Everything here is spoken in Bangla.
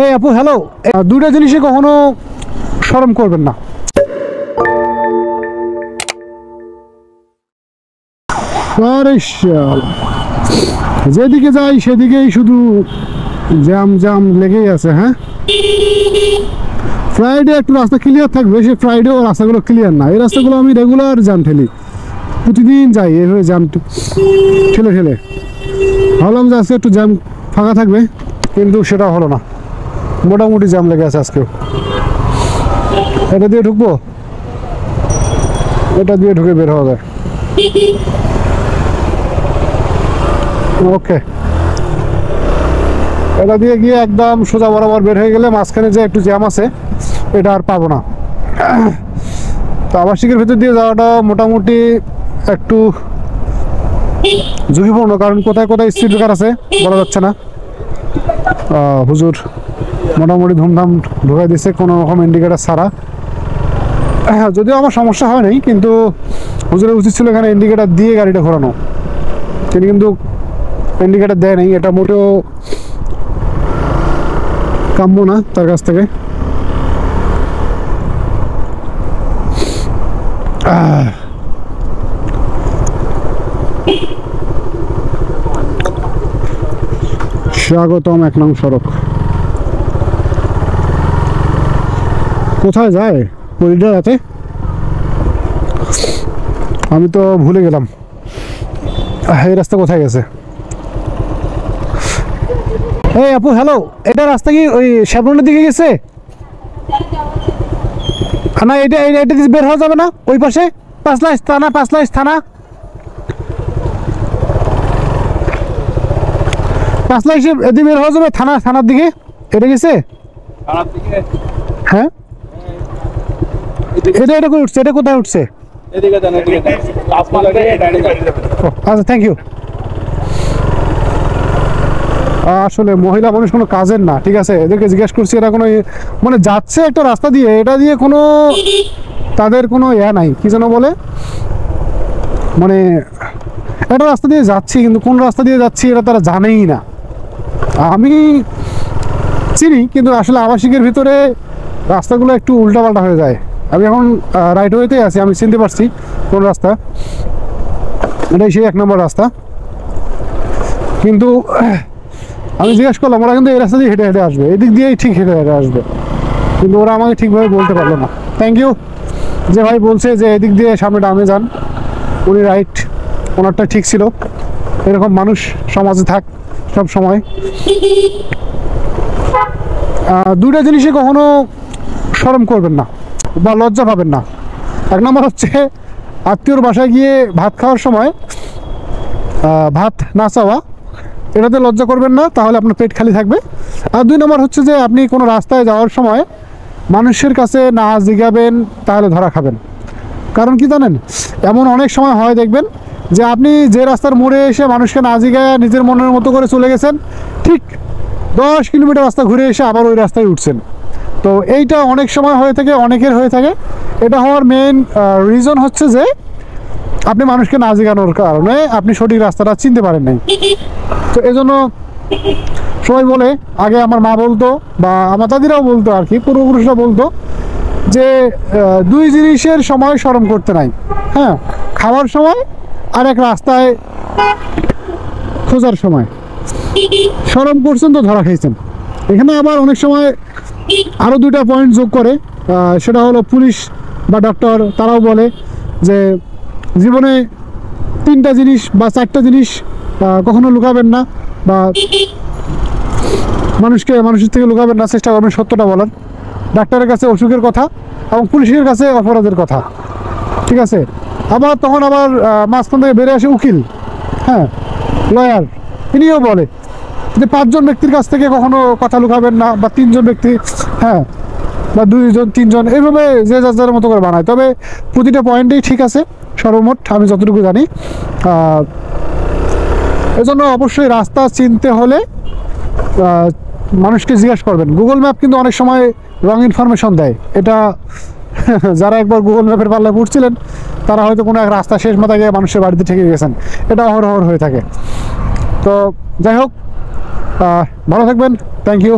এই আপু হ্যালো, দুইটা জিনিসে কখনো শরম করবেন না। আরে শালা, যেদিকে যাই সেদিকেই শুধু জ্যাম জ্যাম লেগেই আছে। হ্যাঁ, ফ্রাইডে একটু রাস্তা ক্লিয়ার থাকবে, সে ফ্রাইডেও রাস্তাগুলো ক্লিয়ার না। এই রাস্তাগুলো আমি রেগুলার জ্যাম ঠেলি, প্রতিদিন যাই এভাবে জ্যাম ঠেলে ঠেলে। ভাবলাম যে আজকে একটু জ্যাম ফাঁকা থাকবে, কিন্তু সেটা হলো না, মোটামুটি জ্যাম লেগে আছে আজকেও। এটা দিয়ে ঢুকবো, এটা দিয়ে ঢুকে বের হওয়া যায়। ওকে, এটা দিয়ে গিয়ে একদম সোজা বরাবর বের হয়ে গেলে মাঝখানে যে একটু জ্যাম আছে এটা আর পাবো না। তো আবাসিকের ভেতর দিয়ে যাওয়াটা মোটামুটি একটু ঝুঁকিপূর্ণ, কারণ কোথায় কোথায় স্পিড ব্রেকার আছে বলা যাচ্ছে না। হুজুর মোটামুটি ধুমধাম ঢুকাই দিচ্ছে কোনো রকম ইন্ডিকেটার ছাড়া। যদিও আমার সমস্যা হয় নাই, কিন্তু হুজুরের উচিত ছিল এখানে ইন্ডিকেটার দিয়ে গাড়িটা ঘোরানো। তিনি কিন্তু ইন্ডিকেটার দেয় নাই, এটা মোটেও কাম্য না তার কাছ থেকে। স্বাগতম 1 নং সড়ক। কোথায় যায় করিডোর আছে, আমি তো ভুলে গেলাম এই রাস্তা কোথায় গেছে। এই আপু হ্যালো, এটা রাস্তা কি ওই শ্যাবনের দিকে গেছে? না, এটা এটা বের হওয়া যাবে না ওই পাশে? পাঁচলাইশ থানা, পাঁচলাইশ থানা, পাঁচলাইশে এদিকে বের হওয়া যাবে থানার দিকে। এটা গেছে হ্যাঁ, এটা এটা করে উঠছে, এটা কোথায় উঠছে? আচ্ছা, থ্যাংক ইউ। আসলে মহিলা মানুষ কোনো কাজের না, ঠিক আছে, এদেরকে জিজ্ঞেস করছি, এরা কোনো মানে যাচ্ছে একটা রাস্তা দিয়ে, এটা দিয়ে কোনো তাদের কোনো ইয়া নাই, কি যেন বলে, মানে একটা রাস্তা দিয়ে যাচ্ছি কিন্তু কোন রাস্তা দিয়ে যাচ্ছি এটা তারা জানেই না। আমি চিনি, কিন্তু আসলে আবাসিকের ভিতরে রাস্তাগুলো একটু উল্টাপাল্টা হয়ে যায়। আমি এখন রাইট ওয়েতে আছি, আমি চিনতে পারছি কোন রাস্তা, এটাই সেই 1 নম্বর রাস্তা। কিন্তু আমি জিজ্ঞেস করলাম, ওরা কিন্তু এই রাস্তা দিয়ে হেঁটে হেঁটে আসবে, এদিক দিয়েই ঠিক হেঁটে হেঁটে আসবে, কিন্তু ওরা আমাকে ঠিকভাবে বলতে পারলো না। থ্যাংক ইউ যে ভাই বলছে যে এদিক দিয়ে সামনে ডামে যান, উনি রাইট, ওনারটা ঠিক ছিল। এরকম মানুষ সমাজে থাক সব সময়। দুইটা জিনিসে কখনো শরম করবেন না বা লজ্জা পাবেন না। 1 নম্বর হচ্ছে আত্মীয়র বাসায় গিয়ে ভাত খাওয়ার সময় ভাত না চাওয়া, এটাতে লজ্জা করবেন না, তাহলে আপনার পেট খালি থাকবে। আর 2 নম্বর হচ্ছে যে আপনি কোনো রাস্তায় যাওয়ার সময় মানুষের কাছে না জিগাবেন, তাহলে ধরা খাবেন। কারণ কি জানেন, এমন অনেক সময় হয় দেখবেন যে আপনি যে রাস্তার মোড়ে এসে মানুষকে না জিগায় নিজের মনের মতো করে চলে গেছেন, ঠিক 10 কিলোমিটার রাস্তা ঘুরে এসে আবার ওই রাস্তায় উঠছেন। তো এইটা অনেক সময় হয়ে থাকে, অনেকের হয়ে থাকে। এটা হওয়ার মেইন রিজন হচ্ছে যে আপনি মানুষকে না জিগানোর কারণে আপনি সঠিক রাস্তাটা চিনতে পারেন নাই। তো এজন্য সবাই বলে, আগে আমার মা বলতো বা আমার দাদিরাও বলতো আর কি, পূর্বপুরুষরা বলতো যে 2 জিনিসের সময় শরম করতে নাই। হ্যাঁ, খাওয়ার সময় আর এক রাস্তায় খোঁজার সময়। শরম করছেন তো ধরা খাইছেন। এখানে আবার অনেক সময় আরও 2টা পয়েন্ট যোগ করে, সেটা হলো পুলিশ বা ডক্টর, তারাও বলে যে জীবনে 3টা জিনিস বা 4টা জিনিস কখনো লুকাবেন না, বা মানুষের থেকে লুকাবেন না, চেষ্টা করবেন সত্যটা বলার। ডাক্তারের কাছে অসুখের কথা এবং পুলিশের কাছে অপরাধের কথা, ঠিক আছে। আবার তখন আবার মাঝখান থেকে বেরিয়ে আসে উকিল, হ্যাঁ, লয়ার, তিনিও বলে যে 5 জন ব্যক্তির কাছ থেকে কখনো কথা লুকাবেন না, বা 3 জন ব্যক্তি, হ্যাঁ, বা 2 জন 3 জন, এইভাবে যে যার মতো করে বানায়। তবে প্রতিটা পয়েন্টেই ঠিক আছে সর্বমোট, আমি যতটুকু জানি। এজন্য অবশ্যই রাস্তা চিনতে হলে মানুষকে জিজ্ঞেস করবেন। গুগল ম্যাপ কিন্তু অনেক সময় রং ইনফরমেশন দেয়। এটা যারা একবার গুগল ম্যাপের পাল্লায় পড়ছিলেন তারা হয়তো কোনো এক রাস্তা শেষ মাথায় গিয়ে মানুষের বাড়িতে ঠেকে গেছেন, এটা অহরহ হয়ে থাকে। তো যাই হোক, ভালো থাকবেন, থ্যাংক ইউ।